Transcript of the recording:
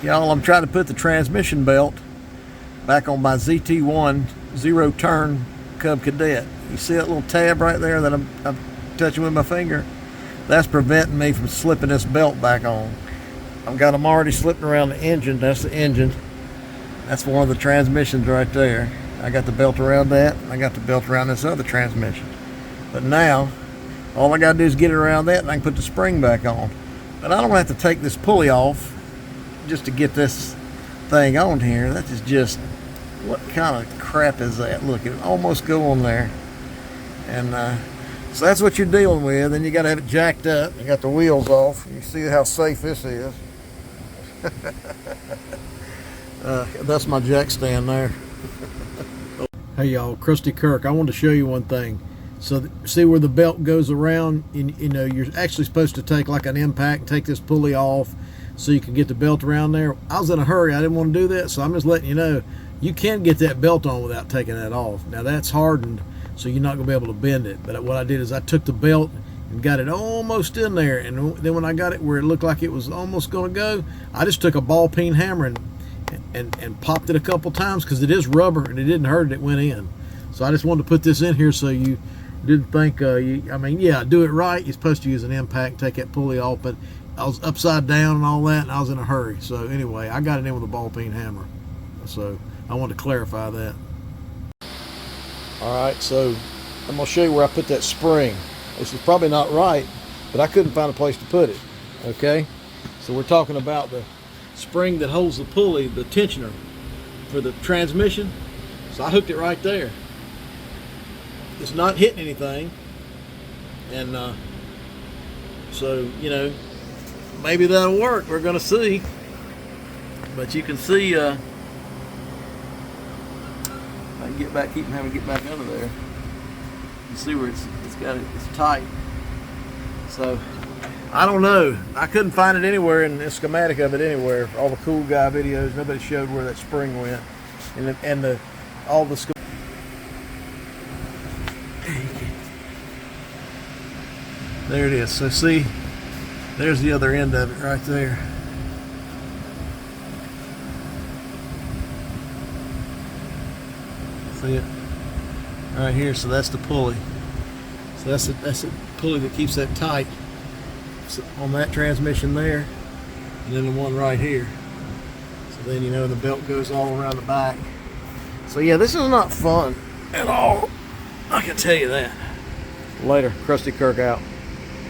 Y'all, I'm trying to put the transmission belt back on my ZT1 zero turn Cub Cadet. You see that little tab right there that I'm touching with my finger? That's preventing me from slipping this belt back on. I've got them already slipping around the engine. That's the engine. That's one of the transmissions right there. I got the belt around that. I got the belt around this other transmission. But now, all I got to do is get it around that and I can put the spring back on. But I don't have to take this pulley off just to get this thing on here. That is just, what kind of crap is that? Look, it almost go on there. And so that's what you're dealing with. Then you got to have it jacked up. You got the wheels off. You see how safe this is. That's my jack stand there. Hey y'all, Krusty Kirk. I wanted to show you one thing. So see where the belt goes around? You know, you're actually supposed to take like an impact, take this pulley off so you can get the belt around there. I was in a hurry. I didn't want to do that, so I'm just letting you know you can get that belt on without taking that off. Now that's hardened, so you're not going to be able to bend it. But what I did is I took the belt and got it almost in there, and then when I got it where it looked like it was almost going to go, I just took a ball-peen hammer and popped it a couple times, because it is rubber and it didn't hurt it, it went in. So I just wanted to put this in here so you didn't think, I mean, yeah, do it right. You're supposed to use an impact, take that pulley off, but I was upside down and all that, and I was in a hurry. So anyway, I got it in with a ball-peen hammer. So I wanted to clarify that. All right, so I'm gonna show you where I put that spring. This is probably not right, but I couldn't find a place to put it, okay? So we're talking about the spring that holds the pulley, the tensioner for the transmission. So I hooked it right there. It's not hitting anything, and so, you know, maybe that'll work. We're gonna see. But you can see, I can get back, keep having to get back under there. You see where it's tight. So I don't know. I couldn't find it anywhere in the schematic of it anywhere. All the cool guy videos, nobody showed where that spring went, and all the. There it is. So see, there's the other end of it right there. See it right here. So that's the pulley. So that's the pulley that keeps that tight. So on that transmission there, and then the one right here. So then, you know, the belt goes all around the back. So yeah, this is not fun at all. I can tell you that. Later, Krusty Kirk out.